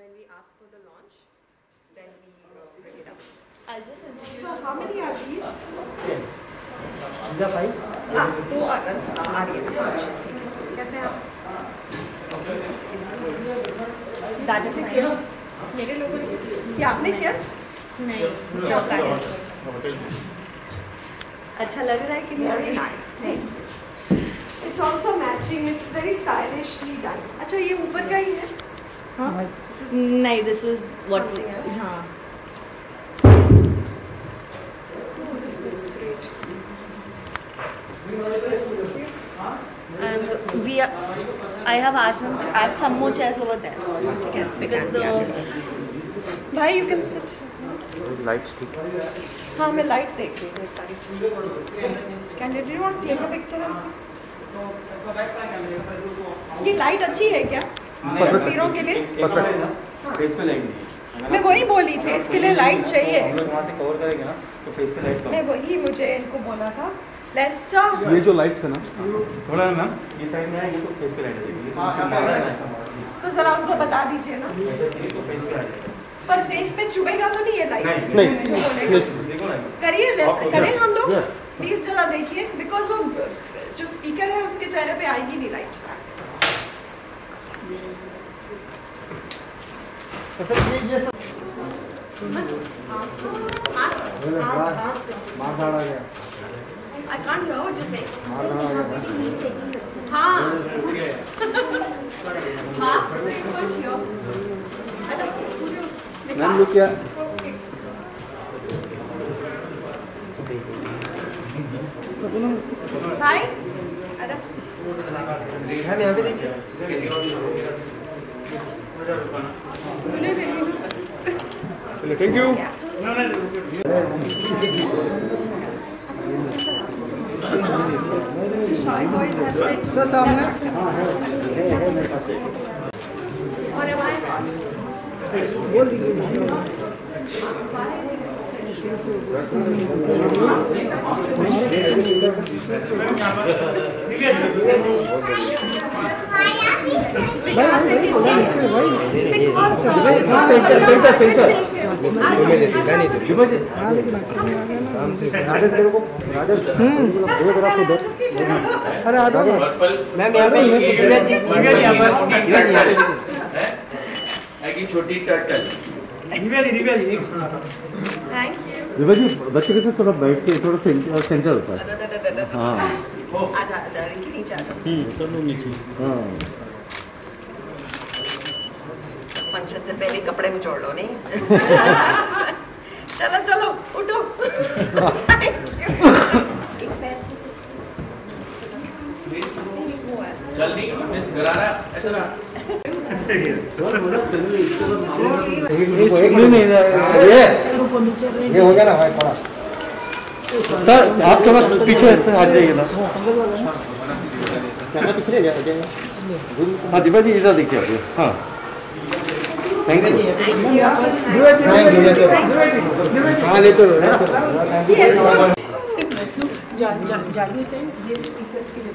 when we ask for the launch, then we pick it up. I'll just introduce. So how many are these? These are 5. दो आ रही है 5. कैसे आप? That is किया? मेरे लोगों ने ये आपने किया? नहीं चौका अच्छा लग रहा है कि Very nice. Thank you. It's also matching. It's very stylishly done. अच्छा ये ऊपर का ही है? हाँ नहीं this was what Something else? हाँ Oh, this looks great. and we are, I have asked them to add some more chairs over there Yes, because the भाई you can sit. Light stick. हाँ मैं light देख रही हूँ एक बारी. Can you do you want to click a picture and see? ये light अच्छी है क्या? तस्वीरों के लिए? फेस पे लाइट नहीं मैं वही बोली फेस के लिए लाइट चाहिए. हम लोग वहाँ से कवर करेंगे ना तो फेस पे लाइट मैं वही मुझे इनको बोला था. लेस्टर. ये जो लाइट्स है ना थोड़ा ना मैम ये साइड में आएगी तो फेस पे लाइट आ जाएगी तो जरा उनको बता दीजिए ना. ऐसा चाहिए तो फेस पे आ जाएगा पर फेस पे चुभेगा तो नहीं ये लाइट्स? नहीं. देखो ना करिए करें हम लोग. प्लीज जरा देखिए बिकॉज वो जो स्पीकर है उसके चेहरे पे आएगी नहीं लाइट. ये सब मार आ गया. I can't hear what you say. मार आ गया. हाँ. Mask से कुछ हो. अच्छा. मैम लोग क्या भाई. अच्छा. रेखा यहाँ पे देखिए. Thank you. Shy boys have said. Sir सामने. Or am I not? बोल दीजिए. अरे आ जाओ मैम यहाँ पे छोटी टर्टल. Thank you. विभा जी बच्चे के साथ थोड़ा बैठ के थोड़ा सेंटर होता है. हाँ आजा आजा रिंकी नीचे आजा. सब लोग नीचे हाँ. फंक्शन से पहले कपड़े में छोड़ लो नहीं. चलो चलो उठो. जल्दी मिस गरारा ऐसा ये हो गया ना भाई थोड़ा. सर आपके पास पीछे से आ जाइए ना. कैमरा पीछे ले गया. हाँ दीपा जी इधर देखिए आप. हाँ थैंक यू. हाँ ले तो जाइए से ये स्पीकर्स के लिए.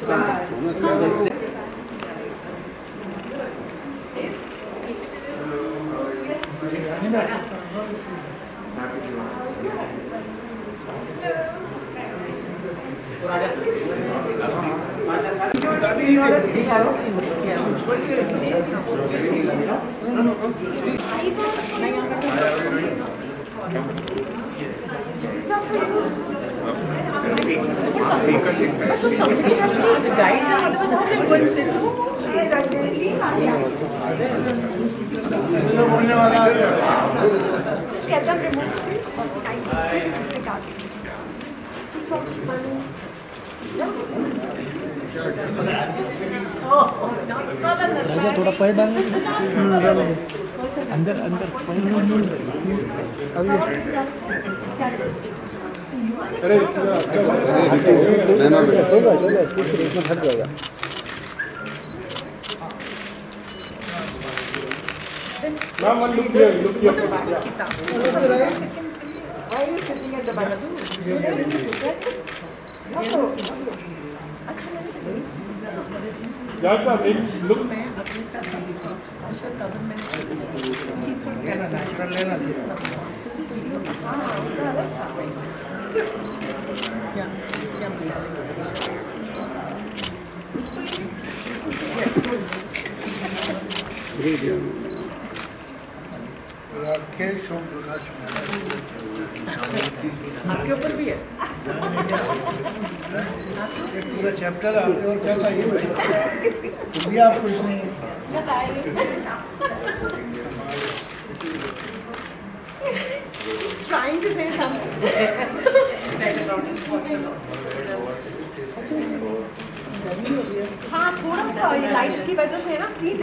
So somebody has to guide them, otherwise how can one sit? Just get them removed, please. राजा थोड़ा पैर डालना. अंदर अंदर अरे हट जाएगा. Ma'am, look here, look here. Why are you sitting at the back? Yeah, sir, look. उसका cover में आपके ऊपर भी है पूरा चैप्टर आपके और क्या चाहिए भाई तुम भी आप कुछ नहीं trying to say something. हाँ थोड़ा सा लाइट्स की वजह से ना प्लीज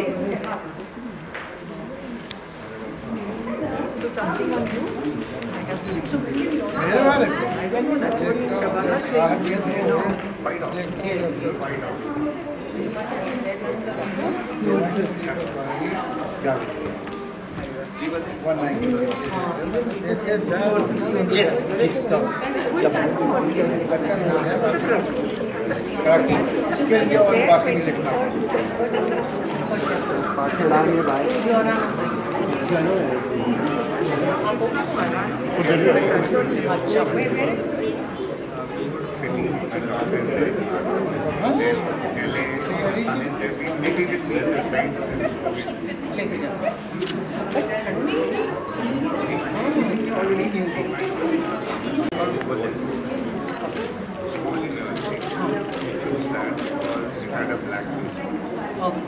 मेरे वाले इसके लिए और बाकी नहीं लिखना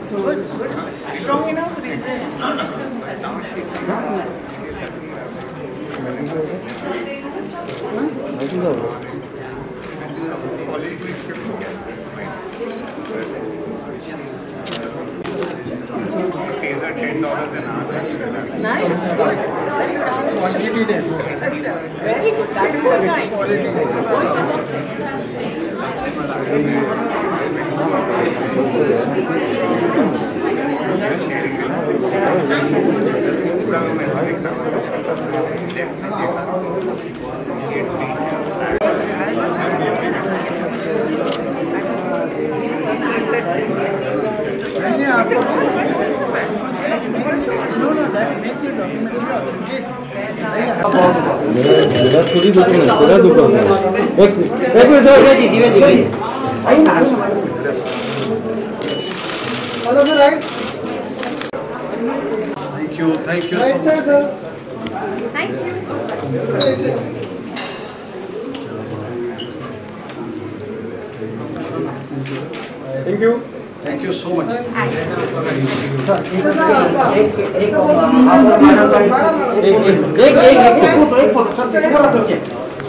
Good. Strong enough reason. Nice, good. Quantity they Very good. That is the kind. मैंने आपको मेरा थोड़ी दुकान है तेरा दुकान है एक मिनट सर जी धीरे धीरे आई ना hello sir right thank you so much sir thank you thank you so much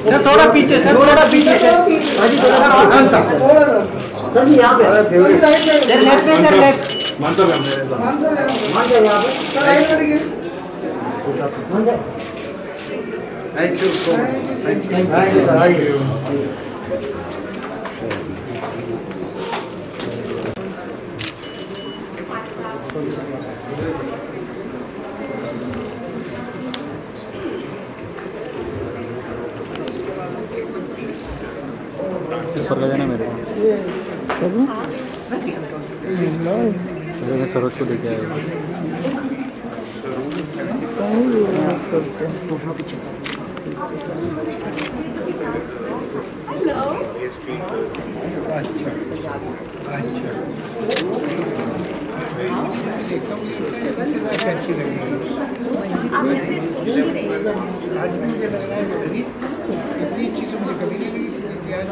sir थोड़ा पीछे सर थोड़ा पीछे सर जी यहाँ पे सर लेफ्ट में sir left thank you so much thank you sir ऊपर लगा ना मेरे को सरोज को देखे आए अच्छा अच्छी लगी आप ऐसे सोच ही रहे आज मुझे लग रहा है इतनी चीज़ें मुझे कभी नहीं लगी थी आज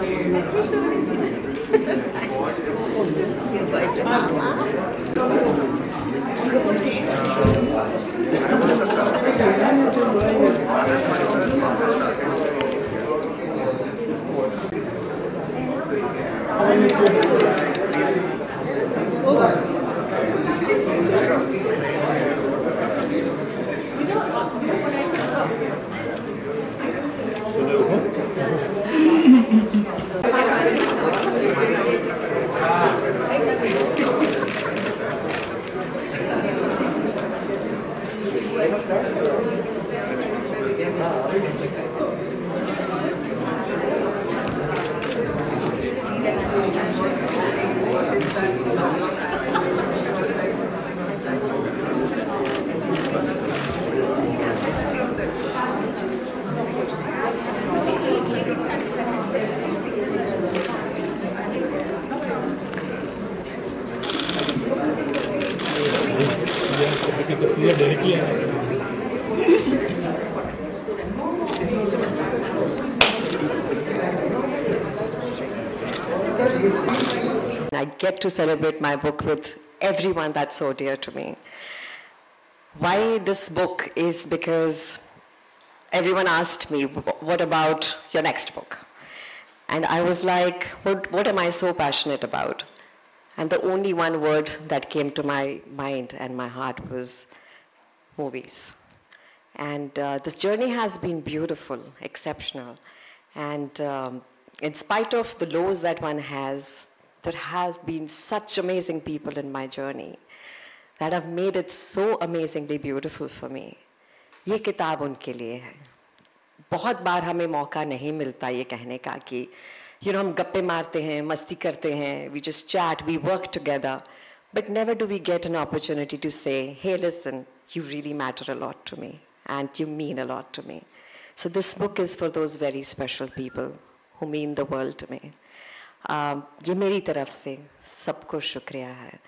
I get to celebrate my book with everyone that's so dear to me. Why this book is because everyone asked me, what about your next book? And I was like, what am I so passionate about? And the only one word that came to my mind and my heart was movies. And this journey has been beautiful, exceptional. And in spite of the lows that one has, there have been such amazing people in my journey that have made it so amazingly beautiful for me. ये किताब उनके लिए है. बहुत बार हमें मौका नहीं मिलता ये कहने का कि हम गप्पे मारते हैं, मस्ती करते हैं, we just chat, we work together, but never do we get an opportunity to say, hey, listen, you really matter a lot to me and you mean a lot to me. So this book is for those very special people who mean the world to me. ये मेरी तरफ से सबको शुक्रिया है.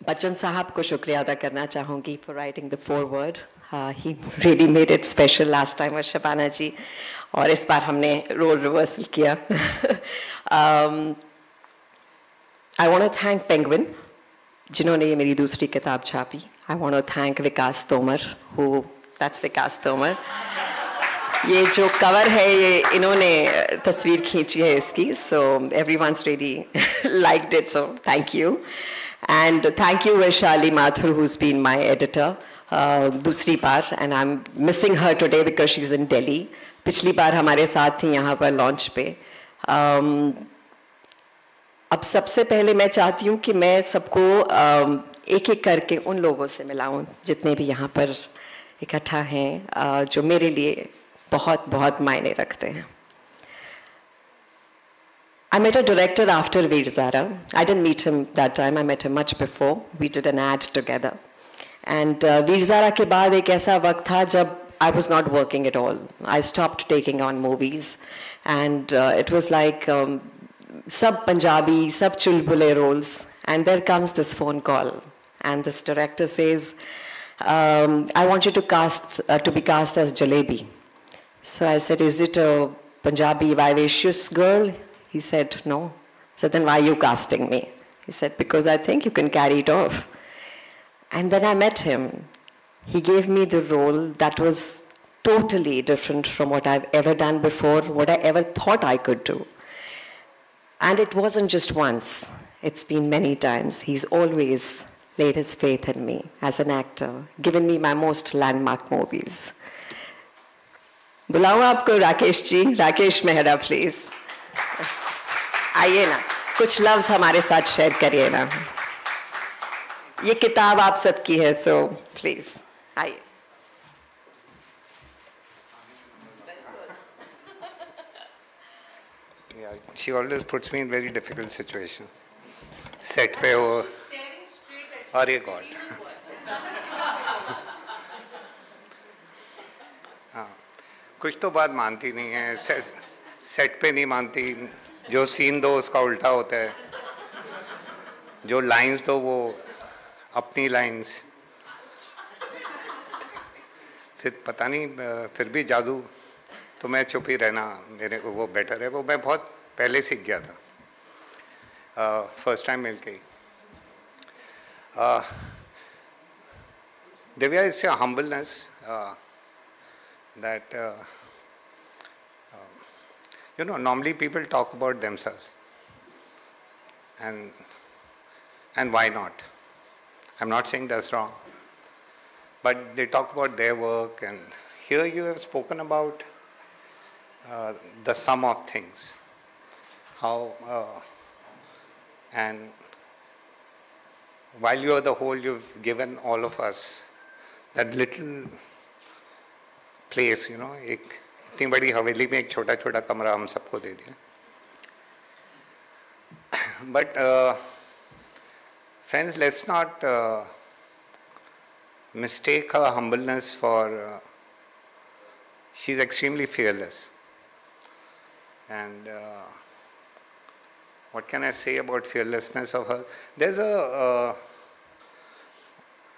बच्चन साहब को शुक्रिया अदा करना चाहूँगी for writing the foreword. He really made it special last time was Shabana जी, और इस बार हमने रोल रिवर्सल किया. I want to thank Penguin, जिन्होंने ये मेरी दूसरी किताब छापी. I want to thank Vikas Tomar, that's विकास तोमर. ये जो कवर है ये इन्होंने तस्वीर खींची है इसकी, so everyone's really liked it, so thank you. And thank you Vaishali Mathur, who's been my editor दूसरी बार, and I'm missing her today because she's in Delhi. पिछली बार हमारे साथ थी यहाँ पर लॉन्च पे. अब सबसे पहले मैं चाहती हूँ कि मैं सबको एक एक करके उन लोगों से मिलाऊँ जितने भी यहाँ पर इकट्ठा हैं, जो मेरे लिए बहुत बहुत मायने रखते हैं. I met a director after Veer Zara. I didn't meet him that time. I met him much before. We did an ad together. And Veer Zara के बाद एक ऐसा वक्त था जब I was not working at all. I stopped taking on movies. And it was like sab Punjabi, sab chulbule roles. And there comes this phone call. And this director says, I want you to be cast as Jalebi. So I said, is it a Punjabi vivacious girl? He said, no. So then why are you casting me? He said, because I think you can carry it off. And then I met him. He gave me the role that was totally different from what I've ever done before, what I ever thought I could do. And it wasn't just once. It's been many times. He's always laid his faith in me as an actor, given me my most landmark movies. बुलाऊं आपको Rakesh ji, Rakesh Mehra please. आइए ना, कुछ लफ्ज हमारे साथ share करिए ना. ये किताब आप सबकी है, सो प्लीज आइए. Yeah, she always puts me in very difficult situation. Set पे हो, अरे God. हाँ, कुछ तो बात मानती नहीं है, सेट पे नहीं मानती. जो सीन दो उसका उल्टा होता है, जो लाइंस दो वो अपनी लाइंस. फिर पता नहीं, फिर भी जादू, तो मैं चुप ही रहना मेरे को वो बेटर है. वो मैं बहुत पहले सीख गया था, फर्स्ट टाइम मिल के ही. दिव्या, इससे humbleness that you know, normally people talk about themselves, and why not? I'm not saying that's wrong, but they talk about their work, and here you have spoken about the sum of things, how and while you are the whole, you've given all of us that little place, you know, एक इतनी बड़ी हवेली में एक छोटा छोटा कमरा हम सबको दे दिया. But friends, let's not mistake her humbleness for. She's extremely fearless, and what can I say about fearlessness of her? There's a.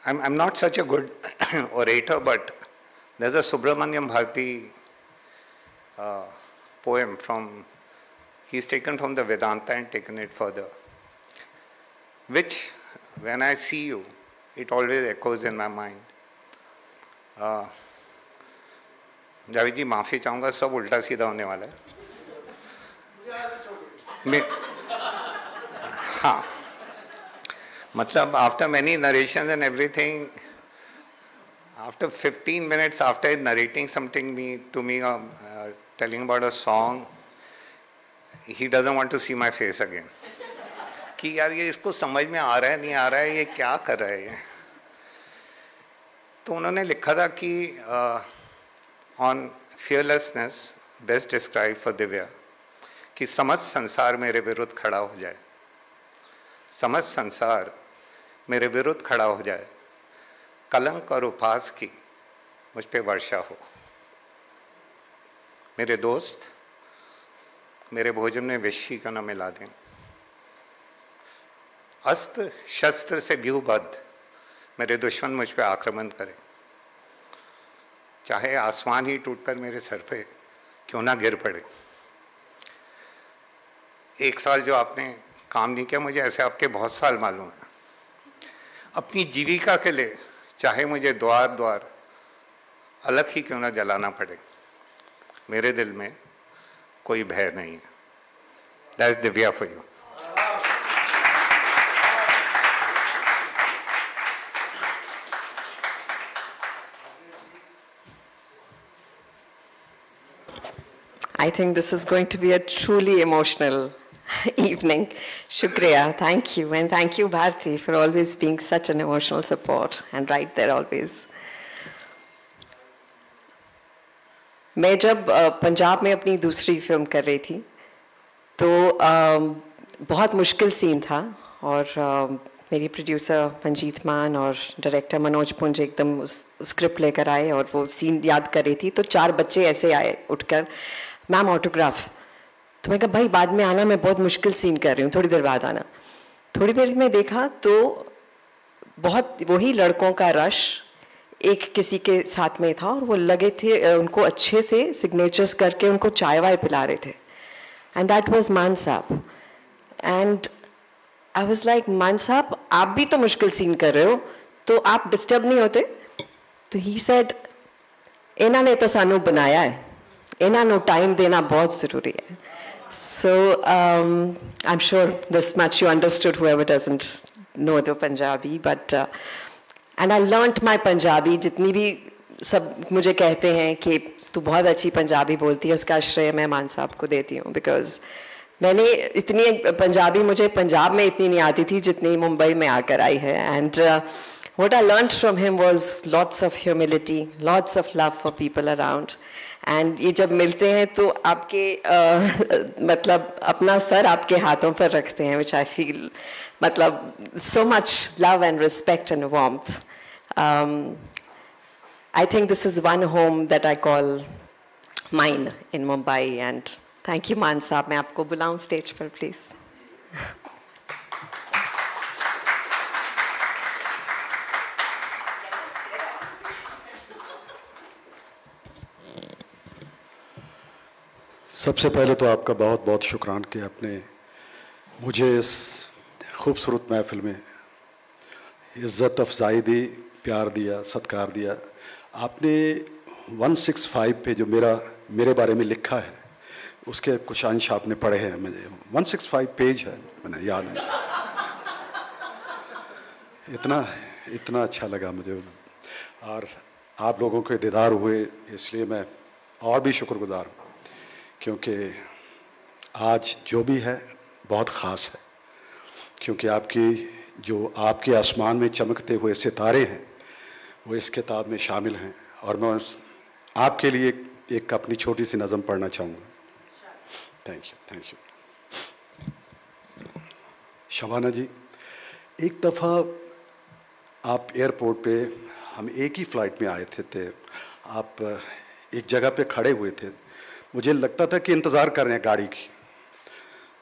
I'm not such a good orator, but there's a Subramanyam Bharati poem from He's taken from the Vedanta and taken it further. Which, when I see you, it always echoes in my mind. Javed जी माफ़ी चाहूँगा, सब उल्टा सीधा होने वाला है. हाँ, मतलब after many narrations and everything, after 15 minutes after narrating something to me, telling about a song, he doesn't want to see my face again. कि यार ये इसको समझ में आ रहा है नहीं आ रहा है, ये क्या कर रहा है ये. तो उन्होंने लिखा था कि on fearlessness best described for Divya, कि समझ संसार मेरे विरुद्ध खड़ा हो जाए, समझ संसार मेरे विरुद्ध खड़ा हो जाए, कलंक और उपहास की मुझ पे वर्षा हो. मेरे दोस्त मेरे भोजन में विष का न मिला दें, अस्त्र शस्त्र से व्यूहबद्ध मेरे दुश्मन मुझ पे आक्रमण करें, चाहे आसमान ही टूटकर मेरे सर पे क्यों ना गिर पड़े. 1 साल जो आपने काम नहीं किया, मुझे ऐसे आपके बहुत साल मालूम है. अपनी जीविका के लिए चाहे मुझे द्वार द्वार अलग ही क्यों ना जलाना पड़े, मेरे दिल में कोई भय नहीं है. That's Divya for you. I think this is going to be a truly emotional evening. Shukriya, thank you. And thank you, Bharti, for always being such an emotional support and right there always. मैं जब पंजाब में अपनी दूसरी film कर रही थी तो बहुत मुश्किल सीन था और मेरी प्रोड्यूसर मंजीत मान और डायरेक्टर मनोज पुंज एकदम उस स्क्रिप्ट लेकर आए और वो सीन याद कर रही थी. तो 4 बच्चे ऐसे आए उठकर, मैम ऑटोग्राफ. तो मैं कहा भाई बाद में आना, मैं बहुत मुश्किल सीन कर रही हूँ, थोड़ी देर बाद आना. थोड़ी देर में देखा तो बहुत वही लड़कों का रश एक किसी के साथ में था और वो लगे थे उनको अच्छे से सिग्नेचर्स करके उनको चाय वाय पिला रहे थे. एंड दैट वाज मान साहब. एंड आई वाज लाइक, मान साहब आप भी तो मुश्किल सीन कर रहे हो, तो आप डिस्टर्ब नहीं होते? तो ही सेड, इन्होंने तो सानू बनाया है, इन्होंने टाइम देना बहुत ज़रूरी है. So I'm sure this much you understood, whoever doesn't know the Punjabi, but and I learnt my Punjabi. जितनी भी सब मुझे कहते हैं कि तू बहुत अच्छी पंजाबी बोलती है, उसका श्रेय मैं मान साहब को देती हूँ, because मैंने इतनी पंजाबी मुझे पंजाब में इतनी नहीं आती थी जितनी मुंबई में आकर आई है. And what I learnt from him was lots of humility, lots of love for people around. And ये जब मिलते हैं तो आपके मतलब अपना सर आपके हाथों पर रखते हैं, which I feel मतलब so much love and respect and warmth. I think this is one home that I call mine in Mumbai. And thank you, मान साहब. मैं आपको बुलाऊं स्टेज पर please. सबसे पहले तो आपका बहुत बहुत शुक्रान कि आपने मुझे इस खूबसूरत महफिल में इज़्ज़त अफ़ज़ाई दी, प्यार दिया, सत्कार दिया. आपने 165 पे जो मेरे बारे में लिखा है उसके कुछ अंश आपने पढ़े हैं. मुझे 165 पेज है, मैंने याद है. इतना अच्छा लगा मुझे और आप लोगों के दीदार हुए, इसलिए मैं और भी शुक्रगुज़ार हूँ, क्योंकि आज जो भी है बहुत ख़ास है, क्योंकि आपके आसमान में चमकते हुए सितारे हैं वो इस किताब में शामिल हैं. और मैं आपके लिए एक अपनी छोटी सी नज़म पढ़ना चाहूँगा. Thank you. शबाना जी, एक दफ़ा आप एयरपोर्ट पे, हम एक ही फ़्लाइट में आए थे, आप एक जगह पे खड़े हुए थे. मुझे लगता था कि इंतज़ार कर रहे हैं गाड़ी की.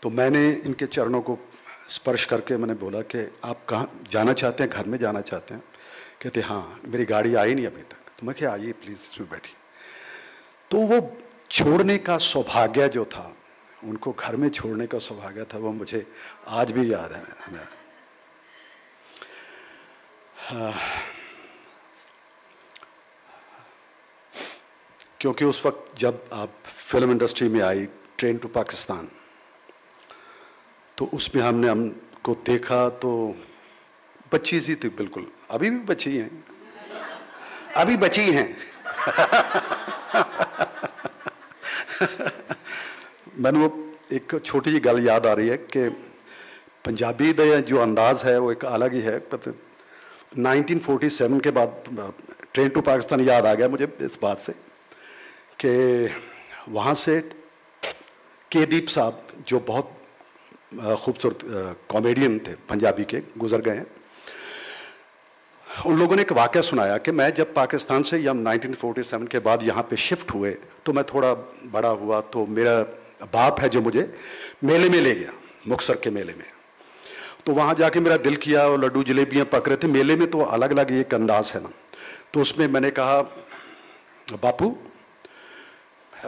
तो मैंने इनके चरणों को स्पर्श करके मैंने बोला कि आप कहाँ जाना चाहते हैं, घर में जाना चाहते हैं? कहते हाँ, मेरी गाड़ी आई नहीं अभी तक. तो मैं क्या, आइए प्लीज़ इसमें बैठिए. तो वो छोड़ने का सौभाग्य जो था उनको घर में छोड़ने का सौभाग्य था, वो मुझे आज भी याद है हमें। क्योंकि उस वक्त जब आप फिल्म इंडस्ट्री में आई ट्रेन टू पाकिस्तान, तो उसमें हमको देखा तो बच्ची सी थी बिल्कुल, अभी भी बच्ची हैं, अभी बची हैं। मैंने वो एक छोटी सी गल याद आ रही है कि पंजाबी का जो अंदाज़ है वो एक अलग ही है। 1947 के बाद ट्रेन टू पाकिस्तान याद आ गया मुझे इस बात से कि वहाँ से केदीप साहब जो बहुत खूबसूरत कॉमेडियन थे पंजाबी के, गुजर गए हैं। उन लोगों ने एक वाक़या सुनाया कि मैं जब पाकिस्तान से या 1947 के बाद यहाँ पे शिफ्ट हुए तो मैं थोड़ा बड़ा हुआ, तो मेरा बाप है जो मुझे मेले में ले गया, मुक्तसर के मेले में। तो वहाँ जाके मेरा दिल किया और लड्डू जलेबियाँ पक रहे थे मेले में, तो अलग अलग एक अंदाज है ना। तो उसमें मैंने कहा बापू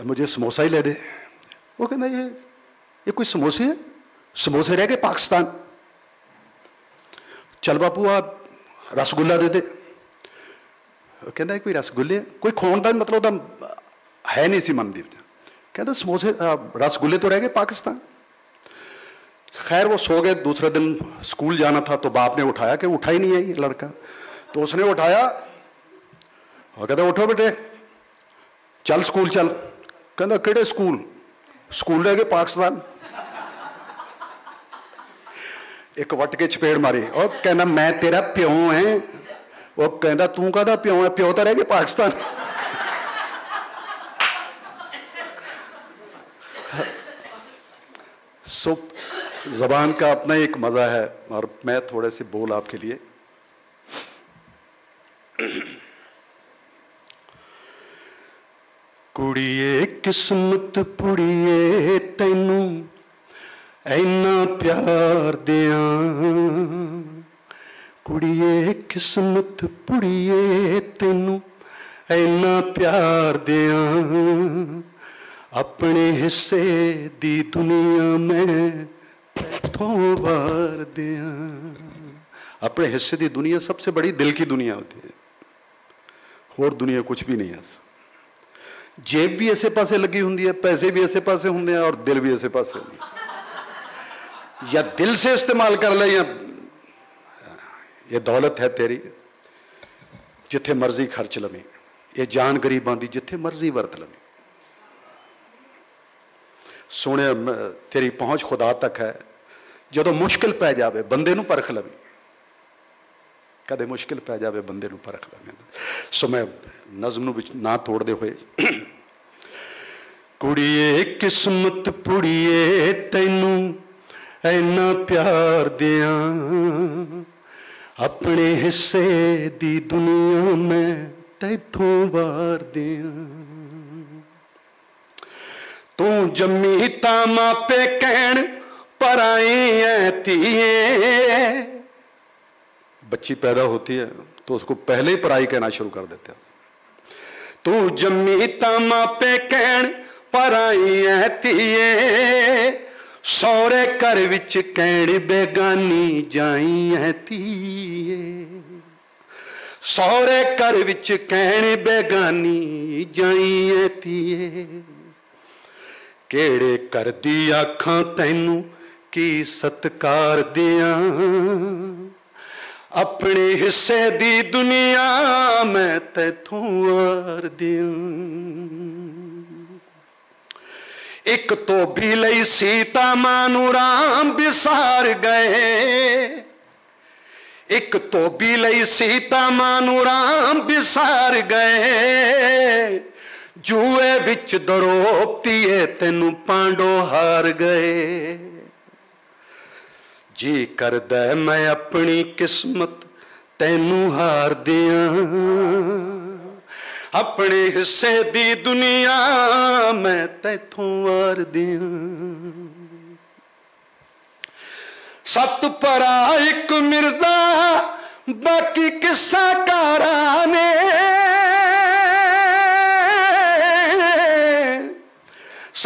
मुझे समोसा ही ले दे। वो कहना ये कोई समोसे है, समोसे रह गए पाकिस्तान। चल बापू आप रसगुल्ला दे दे। कहता कोई रसगुल्ले कोई खोन का मतलब है नहीं सी मनदीप। कहता समोसे रसगुल्ले तो रह गए पाकिस्तान। खैर वो सो गए, दूसरे दिन स्कूल जाना था तो बाप ने उठाया कि उठा ही नहीं है ये लड़का। तो उसने उठाया और कहता उठो बेटे चल स्कूल चल। कहता केड़े स्कूल, स्कूल रह गए पाकिस्तान। एक वट के चपेड़ मारी और कहना मैं तेरा प्यो है। वो कहता तू कहता प्यो है, प्यो तो रह गए पाकिस्तान। सो ज़बान का अपना एक मज़ा है। और मैं थोड़े से बोल आपके लिए। कुड़िए किस्मत पुड़िए तैनू ऐना प्यार दियां, कुड़िए किस्मत पुड़िए तैनू ऐना प्यार दियां, अपने हिस्से दी दुनिया में तैथों वार दियां। अपने हिस्से दी दुनिया सबसे बड़ी दिल की दुनिया होती है, और दुनिया कुछ भी नहीं है। जेब भी ऐसे पासे लगी होंगी है, पैसे भी ऐसे पासे होंगे हैं और दिल भी ऐसे पासे होंगे। या दिल से इस्तेमाल कर ले, या ये दौलत है तेरी जिथे मर्जी खर्च लवी, ये जान गरीबां दी जिथे मर्जी वरत लवी। सोने तेरी पहुंच खुदा तक है, जो मुश्किल पै जाए बंदे नूं परख लवी, कदे मुश्किल पै जाए बंदे नूं परख लवी। सो मैं नज़म नूं विच ना तोड़दे होए कुड़िए किस्मत पुड़िए तैनू ऐना प्यार दियां, अपने हिस्से दी दुनिया में तैथों वार दियां। तू जम्मी ता मापे कहण पर आई है धीए। बच्ची पैदा होती है तो उसको पहले ही पराई कहना शुरू कर देते हैं। तू जम्मी ता मापे कहण पर आई है धीए, सौरे घर विच कहण बेगानी जाई है धीए। सौरे घर विच कहण बेगानी जाई है धीए, केड़े कर दी आखां तैनू की सत्कार दियां, अपने हिस्से दी दुनिया मैं तैथों वार दियां। एक तो भी लई सीता मां नूं राम बिसार गए, एक तो भी लई सीता मां नूं राम बिसार गए, जुए विच दरोपतीए तैनू पांडो हार गए। जी करदा मैं अपनी किस्मत तैनू हार दियां, अपने हिस्से दी दुनिया मैं तैथों वार दियां। सत परा एक मिर्जा बाकी किस्सा कारा ने,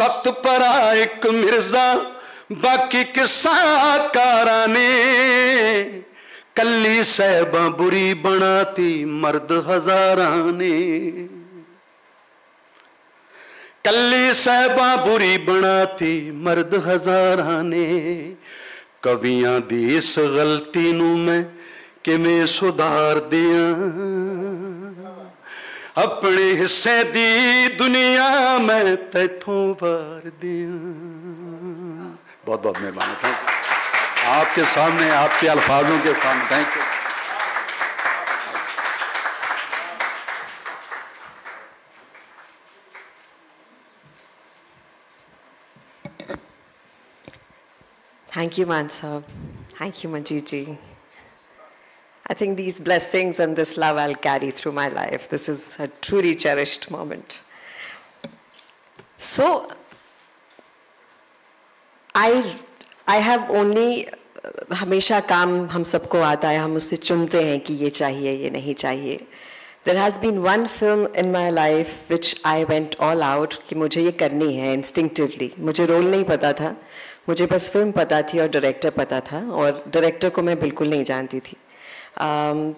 सत परा एक मिर्जा बाकी किस्सा कारा ने कल्ली सहबा बुरी बनाती मर्द हजारा ने कल्ली सहबा बुरी बनाती मर्द हजारा ने कवियां दी इस गलती नू मैं किवें सुधार दिया अपने हिस्से दी दुनिया मैं तैथों वार दिया। बहुत बहुत मेहरबानी, थैंक यू। आपके सामने आपके अल्फाजों के सामने thank you. Thank you, Mansa. Thank you, Manjeet ji. I think these blessings and this love I'll carry through my life. This is a truly cherished moment. So, I have only हमेशा काम हम सबको आता है, हम उससे चुनते हैं कि ये चाहिए ये नहीं चाहिए. There has been one film in my life which I went all out कि मुझे ये करनी है instinctively. मुझे रोल नहीं पता था, मुझे बस फिल्म पता थी और डायरेक्टर पता था, और डायरेक्टर को मैं बिल्कुल नहीं जानती थी.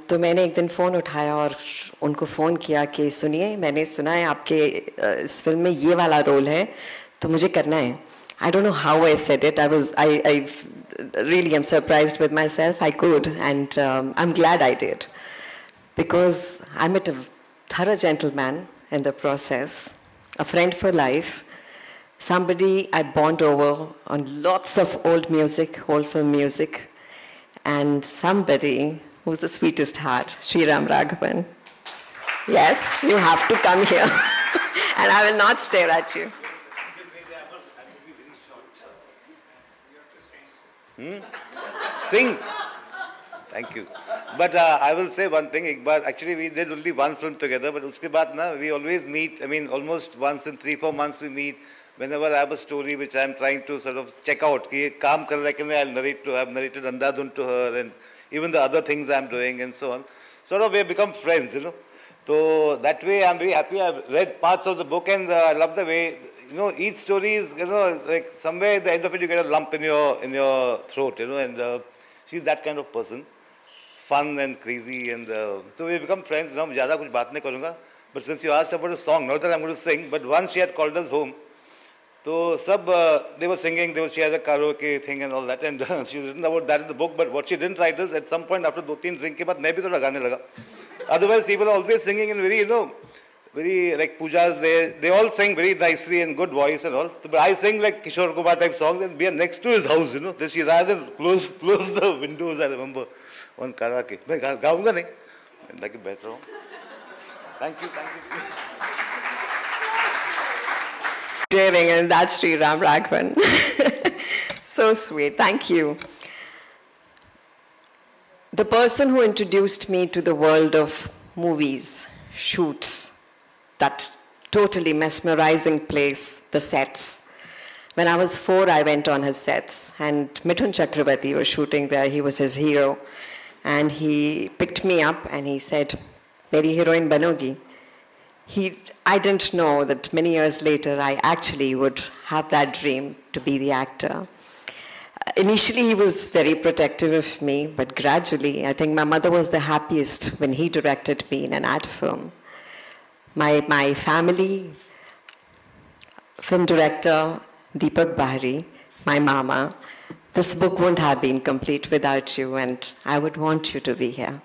तो मैंने एक दिन फ़ोन उठाया और उनको फ़ोन किया कि सुनिए, मैंने सुना है आपके इस फिल्म में ये वाला रोल है, तो मुझे करना है. I don't know how I said it. I really am surprised with myself. I could, and I'm glad I did, because I met a thorough gentleman in the process, a friend for life, somebody I bond over on lots of old music, old film music, and somebody who's the sweetest heart, Sriram Raghavan. Yes, you have to come here, and I will not stare at you. Sing. Thank you. But I will say one thing. Actually, we did only one film together. But uske baad na, we always meet. I mean, almost once in 3-4 months we meet. Whenever I have a story which I am trying to sort of check out, कि ये काम कर रहा है कि नहीं, I'll narrate to. I've narrated Andhadhun to her, and even the other things I'm doing, and so on. Sort of we have become friends, you know. So that way, I'm very happy. I've read parts of the book, and I love the way, you know, each story is, you know, like somewhere at the end of it, you get a lump in your throat, you know. And she's that kind of person, fun and crazy, and so we become friends. Now, ज़्यादा कुछ बात नहीं करूँगा. But since you asked about a song, not that I'm going to sing, but once she had called us home. So they were singing, she had a karaoke thing and all that, and she's written about that in the book. But what she didn't write is, at some point after 2-3 drinks के बाद मैं भी थोड़ा गाने लगा. Otherwise, people are always singing in very, you know, very like pujas. They all sing very nicely and good voice and all. But I sing like Kishore Kumar type songs, and we are next to his house, you know. Then she rather than close the windows. I remember on karaoke. मैं गाऊँगा नहीं. I'd like it better. Thank you. Daring, and that's Sriram Raghavan. So sweet. Thank you. The person who introduced me to the world of movies, shoots, that totally mesmerizing place, the sets. When I was 4, I went on his sets, and Mithun Chakravarti was shooting there. He was his hero. And he picked me up and he said, "Meri heroine banogi." I didn't know that many years later I actually would have that dream to be the actor. Initially he was very protective of me, but gradually I think my mother was the happiest when he directed me in an ad film. My family, film director Deepak Bahari, my mama, this book wouldn't have been complete without you, and I would want you to be here.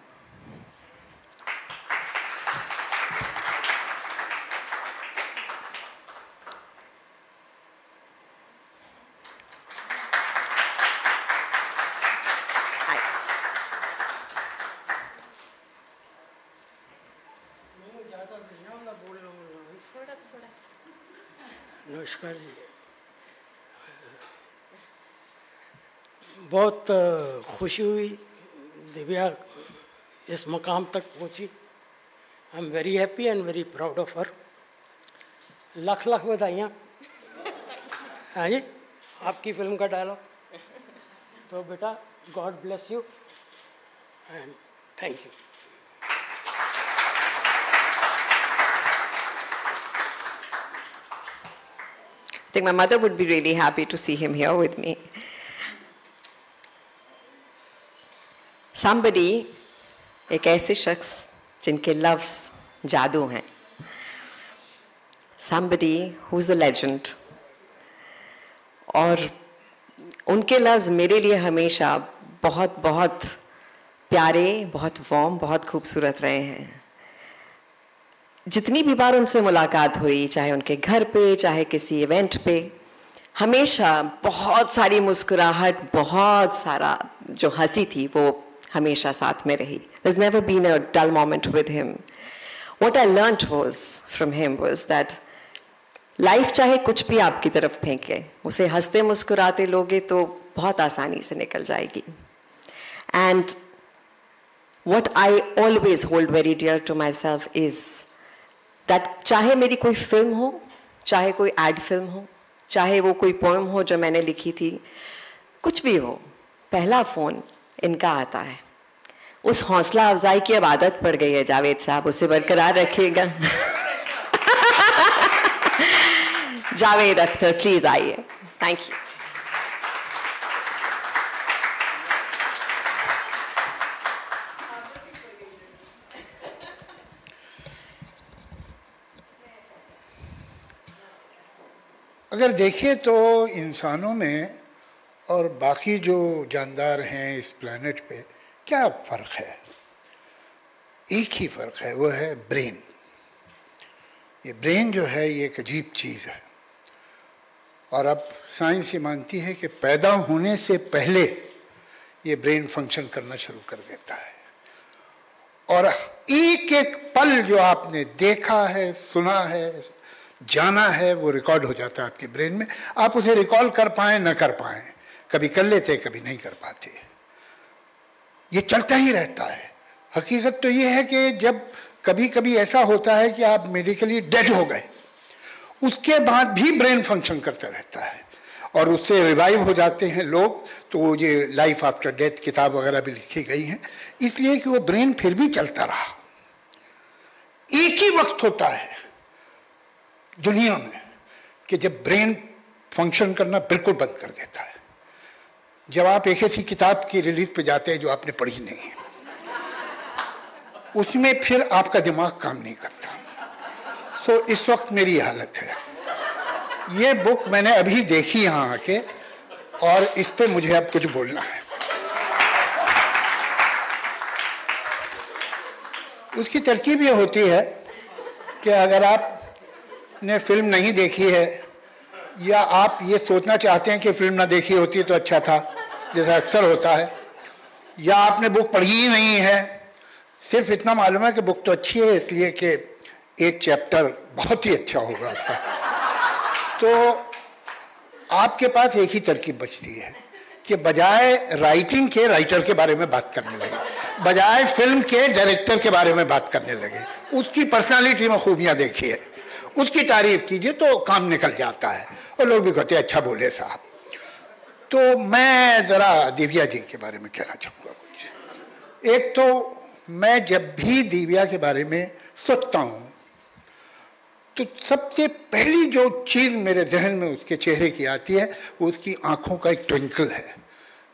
नमस्कार जी. बहुत खुशी हुई दिव्या इस मकाम तक पहुंची. I am very happy and very proud of her. Lakh बधाइयाँ. हाँ जी, आपकी फिल्म का डायलॉग. तो बेटा, God bless you and thank you. think my mother would be really happy to see him here with me. Somebody, एक ऐसे शख्स जिनके लफ्ज़ जादू हैं. Somebody who's a legend. और उनके लफ्ज़ मेरे लिए हमेशा बहुत बहुत प्यारे, बहुत वार्म, बहुत खूबसूरत रहे हैं. जितनी भी बार उनसे मुलाकात हुई, चाहे उनके घर पे, चाहे किसी इवेंट पे, हमेशा बहुत सारी मुस्कुराहट, बहुत सारा जो हंसी थी वो हमेशा साथ में रही. There's never been a dull moment with him. What I learnt from him was that life चाहे कुछ भी आपकी तरफ फेंके, उसे हंसते मुस्कुराते लोगे तो बहुत आसानी से निकल जाएगी. And what I always hold very dear to myself is that चाहे मेरी कोई फिल्म हो, चाहे कोई एड फिल्म हो, चाहे वो कोई पोएम हो जो मैंने लिखी थी, कुछ भी हो, पहला फ़ोन इनका आता है. उस हौसला अफजाई की अब आदत पड़ गई है जावेद साहब, उसे बरकरार रखिएगा. जावेद अख्तर प्लीज आइए. Thank you. अगर देखिए तो इंसानों में और बाकी जो जानदार हैं इस प्लेनेट पे क्या फ़र्क है? एक ही फ़र्क है, वो है ब्रेन. ये ब्रेन जो है ये एक अजीब चीज़ है. और अब साइंस ये मानती है कि पैदा होने से पहले ये ब्रेन फंक्शन करना शुरू कर देता है. और एक एक पल जो आपने देखा है, सुना है, जाना है, वो रिकॉर्ड हो जाता है आपके ब्रेन में. आप उसे रिकॉल कर पाएँ न कर पाएँ, कभी कर लेते कभी नहीं कर पाते. ये चलता ही रहता है. हकीकत तो ये है कि जब कभी कभी ऐसा होता है कि आप मेडिकली डेड हो गए, उसके बाद भी ब्रेन फंक्शन करता रहता है और उससे रिवाइव हो जाते हैं लोग. तो वो ये लाइफ आफ्टर डेथ किताब वगैरह भी लिखी गई हैं, इसलिए कि वो ब्रेन फिर भी चलता रहा. एक ही वक्त होता है दुनिया में कि जब ब्रेन फंक्शन करना बिल्कुल बंद कर देता है. जब आप एक ऐसी किताब की रिलीज पे जाते हैं जो आपने पढ़ी नहीं है, उसमें फिर आपका दिमाग काम नहीं करता. तो इस वक्त मेरी हालत है. ये बुक मैंने अभी देखी यहाँ आके और इस पे मुझे अब कुछ बोलना है. उसकी तरकीब ये होती है कि अगर आपने फिल्म नहीं देखी है या आप ये सोचना चाहते हैं कि फिल्म ना देखी होती तो अच्छा था, जैसा अक्सर होता है, या आपने बुक पढ़ी ही नहीं है, सिर्फ इतना मालूम है कि बुक तो अच्छी है इसलिए कि एक चैप्टर बहुत ही अच्छा होगा उसका, तो आपके पास एक ही तरकीब बचती है कि बजाय राइटिंग के राइटर के बारे में बात करने लगे, बजाय फिल्म के डायरेक्टर के बारे में बात करने लगे, उसकी पर्सनालिटी में खूबियाँ देखिए, उसकी तारीफ कीजिए तो काम निकल जाता है और लोग भी कहते हैं अच्छा बोले साहब. तो मैं ज़रा दिव्या जी के बारे में कहना चाहूँगा कुछ. एक तो मैं जब भी दिव्या के बारे में सोचता हूँ तो सबसे पहली जो चीज़ मेरे जहन में उसके चेहरे की आती है वो उसकी आँखों का एक ट्विंकल है,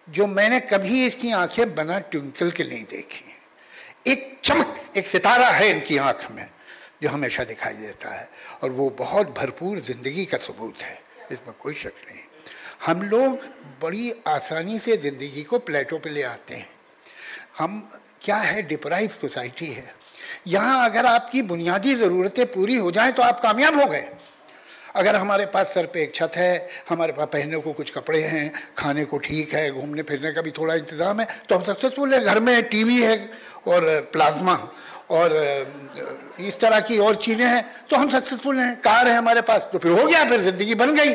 जो मैंने कभी इसकी आंखें बना ट्विंकल के नहीं देखी. एक चमक, एक सितारा है इनकी आँख में जो हमेशा दिखाई देता है और वो बहुत भरपूर ज़िंदगी का सबूत है, इसमें कोई शक नहीं. हम लोग बड़ी आसानी से ज़िंदगी को प्लेटों पे ले आते हैं. हम क्या है, डिप्राइव सोसाइटी है. यहाँ अगर आपकी बुनियादी ज़रूरतें पूरी हो जाएं तो आप कामयाब हो गए. अगर हमारे पास सर पे एक छत है, हमारे पास पहनने को कुछ कपड़े हैं, खाने को ठीक है, घूमने फिरने का भी थोड़ा इंतज़ाम है, तो हम सक्सेसफुल है. घर में टीवी है और प्लाज्मा और इस तरह की और चीज़ें हैं तो हम सक्सेसफुल हैं. कार है हमारे पास तो फिर हो गया, फिर ज़िंदगी बन गई.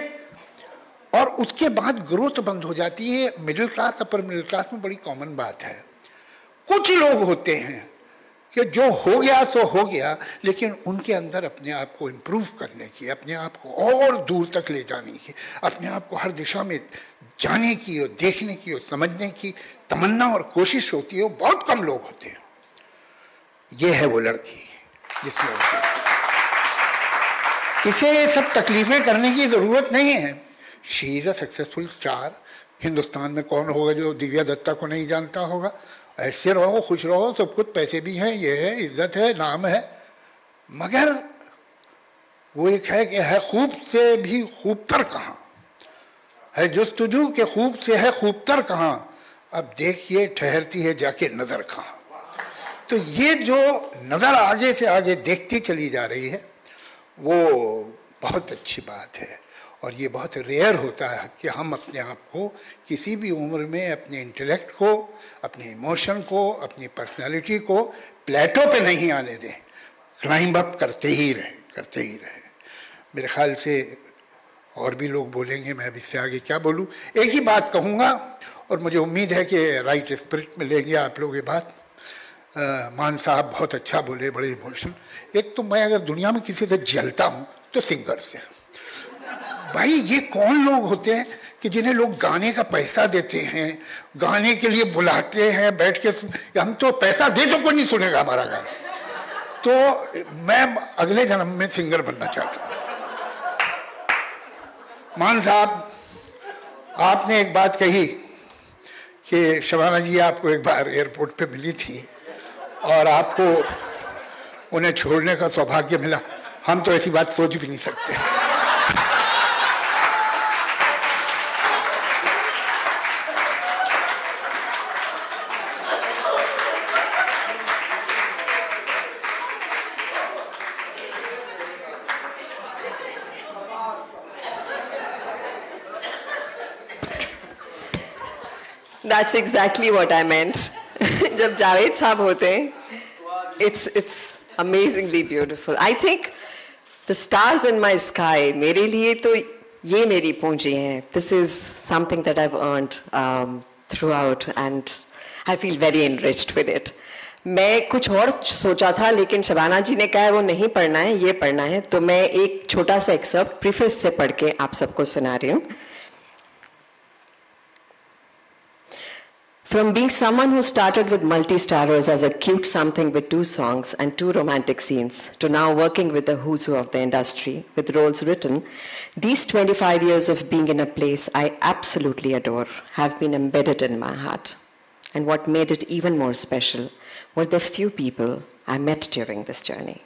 और उसके बाद ग्रोथ बंद हो जाती है. Middle class, upper middle class में बड़ी कॉमन बात है. कुछ लोग होते हैं कि जो हो गया सो हो गया, लेकिन उनके अंदर अपने आप को इम्प्रूव करने की, अपने आप को और दूर तक ले जाने की, अपने आप को हर दिशा में जाने की और देखने की और समझने की तमन्ना और कोशिश होती है. वो बहुत कम लोग होते हैं. ये है वो लड़की जिसमें इसे ये सब तकलीफें करने की ज़रूरत नहीं है। She is a successful star. Hindustan में कौन होगा जो दिव्या दत्ता को नहीं जानता होगा? ऐसे रहो, खुश रहो, सब कुछ, पैसे भी हैं, ये है, इज्जत है, नाम है, मगर वो एक है कि है खूब से भी खूबतर कहाँ है, जुस्तजू के खूब से है खूबतर कहाँ, अब देखिए ठहरती है जाके नज़र कहाँ। तो ये जो नज़र आगे से आगे देखती चली जा रही है वो बहुत अच्छी बात है। और ये बहुत रेयर होता है कि हम अपने आप को किसी भी उम्र में अपने इंटेलेक्ट को, अपने इमोशन को, अपनी पर्सनालिटी को प्लेटो पे नहीं आने दें, क्लाइंब अप करते ही रहें, करते ही रहें। मेरे ख्याल से और भी लोग बोलेंगे, मैं अब इससे आगे क्या बोलूं। एक ही बात कहूँगा और मुझे उम्मीद है कि राइट स्पिरिट में लेंगे आप लोग ये बात। मान साहब बहुत अच्छा बोले, बड़े इमोशनल। एक तो मैं अगर दुनिया में किसी से जलता हूँ तो सिंगर से। भाई ये कौन लोग होते हैं कि जिन्हें लोग गाने का पैसा देते हैं, गाने के लिए बुलाते हैं, बैठ के हम तो पैसा दे तो कोई नहीं सुनेगा हमारा गाना। तो मैं अगले जन्म में सिंगर बनना चाहता हूँ। मान साहब, आपने एक बात कही कि शबाना जी आपको एक बार एयरपोर्ट पे मिली थी और आपको उन्हें छोड़ने का सौभाग्य मिला। हम तो ऐसी बात सोच भी नहीं सकते। That's exactly what I meant. जब जावेद साहब होते हैं, it's amazingly beautiful. I think the stars in my sky, मेरे लिए तो ये मेरी पूंजी है. This is something that I've earned throughout and I feel very enriched with it. मैं कुछ और सोचा था लेकिन शबाना जी ने कहा वो नहीं पढ़ना है, ये पढ़ना है, तो मैं एक छोटा सा एक्सर्प्ट प्रीफेस से पढ़ के आप सबको सुना रही हूँ. From being someone who started with multi-starrers as a cute something with 2 songs and 2 romantic scenes, to now working with the who's who of the industry, with roles written, these 25 years of being in a place I absolutely adore have been embedded in my heart. And what made it even more special were the few people I met during this journey,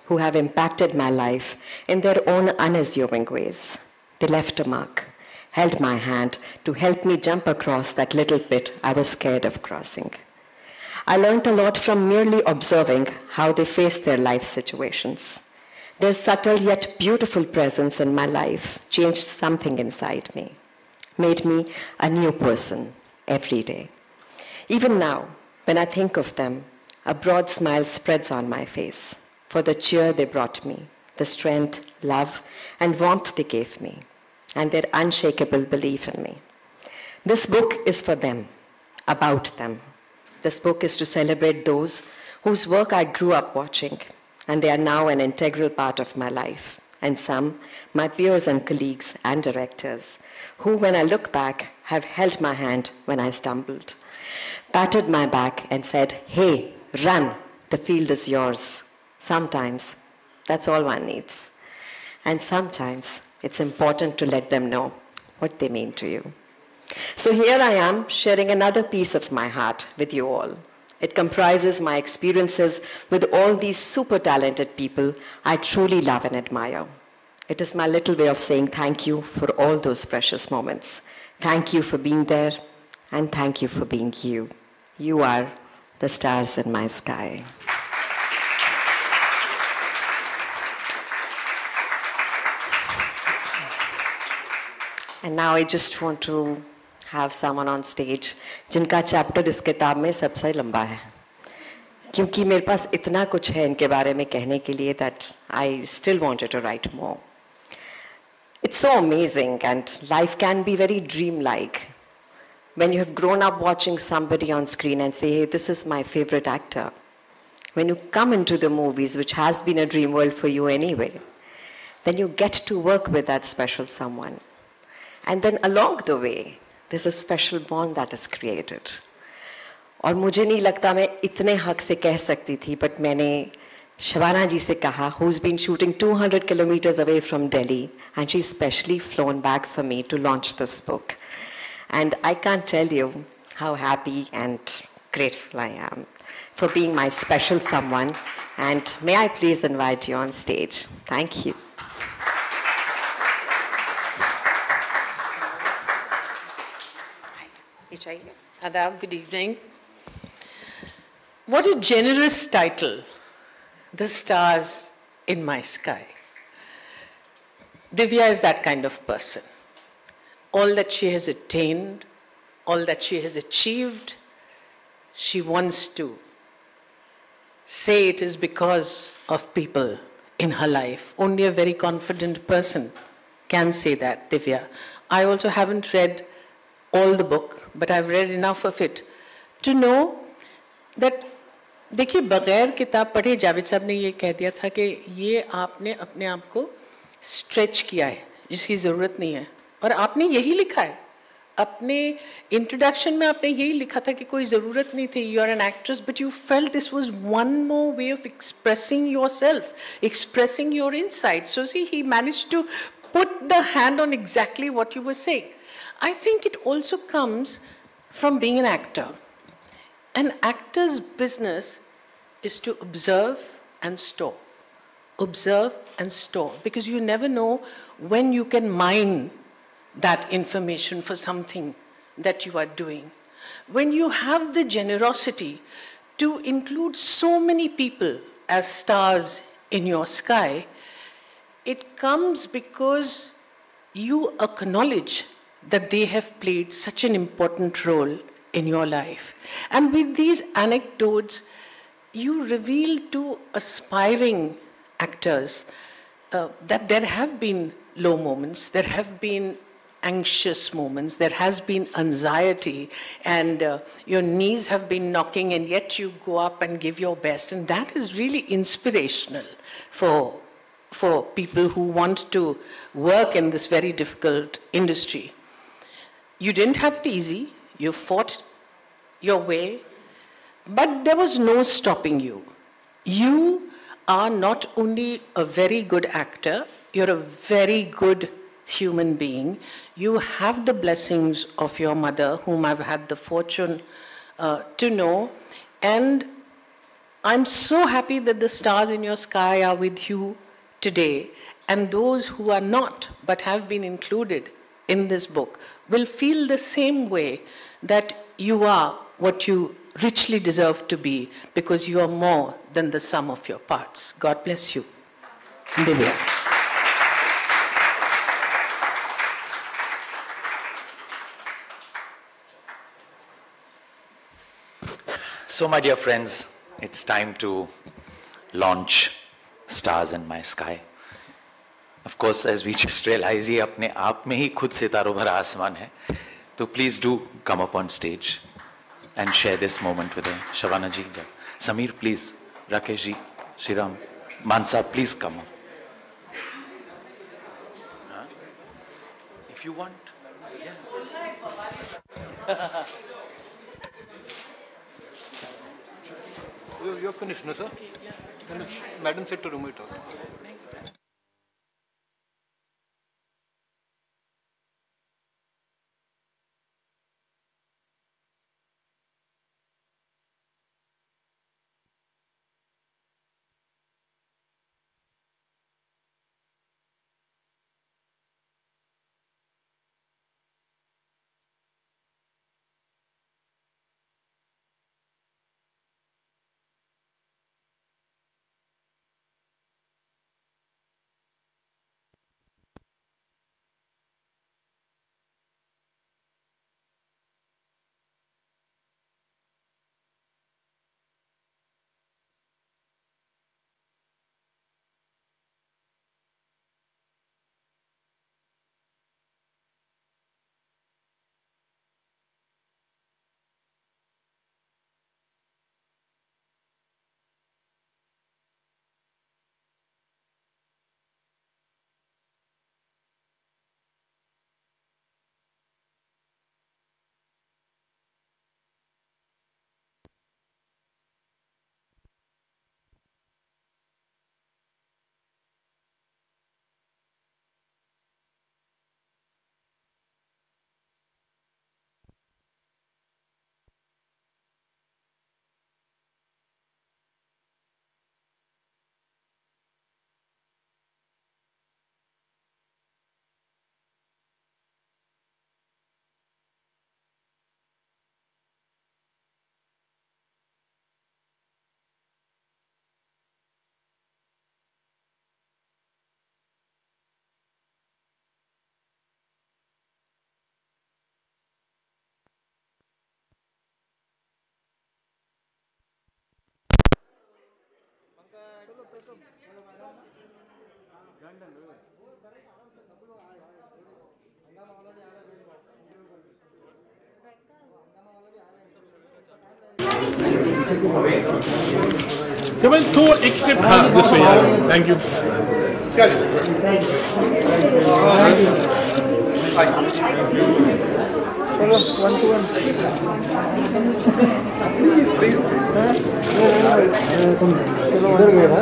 who have impacted my life in their own unassuming ways. They left a mark, held my hand to help me jump across that little pit I was scared of crossing. I learned a lot from merely observing how they faced their life situations. Their subtle yet beautiful presence in my life changed something inside me, made me a new person every day. Even now, when I think of them, a broad smile spreads on my face for the cheer they brought me, the strength, love, and warmth they gave me, and their unshakable belief in me. This book is for them, about them. This book is to celebrate those whose work I grew up watching, and they are now an integral part of my life. And some, my peers and colleagues and directors, who, when I look back, have held my hand when I stumbled, patted my back and said, "Hey, run, the field is yours." Sometimes, that's all one needs. And sometimes, it's important to let them know what they mean to you. So here I am sharing another piece of my heart with you all. It comprises my experiences with all these super talented people I truly love and admire. It is my little way of saying thank you for all those precious moments. Thank you for being there, and thank you for being you. You are the stars in my sky. And now I just want to have someone on stage जिनका chapter इस किताब में सबसे लंबा है, क्योंकि मेरे पास इतना कुछ है इनके बारे में कहने के लिए that I still wanted to write more. It's so amazing, and life can be very dreamlike. When you have grown up watching somebody on screen and say, "Hey, this is my favorite actor," when you come into the movies, which has been a dream world for you anyway, then you get to work with that special someone. And then along the way, there's a special bond that is created. और मुझे नहीं लगता मैं इतने हक से कह सकती थी, but मैंने Shabana ji se kaha, who's been shooting 200 kilometers away from Delhi, and she's specially flown back for me to launch this book. And I can't tell you how happy and grateful I am for being my special someone. And may I please invite you on stage. Thank you. Adab, good evening. What a generous title, The Stars in My Sky. Divya is that kind of person. All that she has attained, all that she has achieved, she wants to say it is because of people in her life. Only a very confident person can say that, Divya. I also haven't read all the book, but I've read enough of it to know that, देखिए बगैर किताब पढ़े जावेद साहब ने ये कह दिया था कि ये आपने अपने आप को स्ट्रेच किया है जिसकी ज़रूरत नहीं है, और आपने यही लिखा है अपने इंट्रोडक्शन में, आपने यही लिखा था कि कोई ज़रूरत नहीं थी, you are an actress, but you felt this was one more way of expressing yourself, expressing your insight. So she he managed to put the hand on exactly what you were saying. I think it also comes from being an actor. An actor's business is to observe and store. Observe and store, because you never know when you can mine that information for something that you are doing. When you have the generosity to include so many people as stars in your sky, it comes because you acknowledge that they have played such an important role in your life. And with these anecdotes, you reveal to aspiring actors that there have been low moments, there have been anxious moments, there has been anxiety, and your knees have been knocking, and yet you go up and give your best. And that is really inspirational for people who want to work in this very difficult industry. You didn't have it easy, you fought your way, but there was no stopping you. You are not only a very good actor, you're a very good human being. You have the blessings of your mother, whom I've had the fortune to know, and I'm so happy that the stars in your sky are with you today, and those who are not but have been included in this book will feel the same way, that you are what you richly deserve to be, because you are more than the sum of your parts. God bless you. Divya. So, my dear friends, it's time to launch Stars in My Sky. Of course, as we just realize, ये अपने आप में ही खुद सितारों भरा आसमान है. So please do come up on stage and share this moment with her. Shabana ji, Samir, please, Rakesh ji, Shriram, Mansa, please come up. If you want. You're finished, no, sir? Madam said to remove it out. केवल तो एक step हाँ this way thank you चलो 1 to 1 तुम चलो उधर गए ना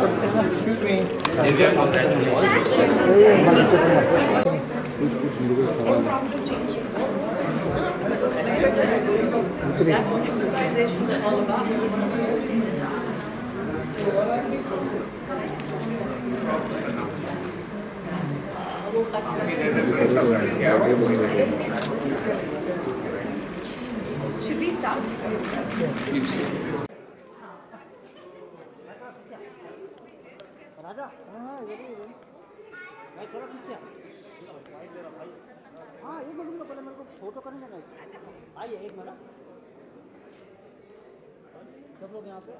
Should we start? राजा हाँ ये भाई थोड़ा पीछे हाँ एक मिनट पहले मेरे को फोटो करने जाना है आइए एक मिनट सब लोग यहाँ पे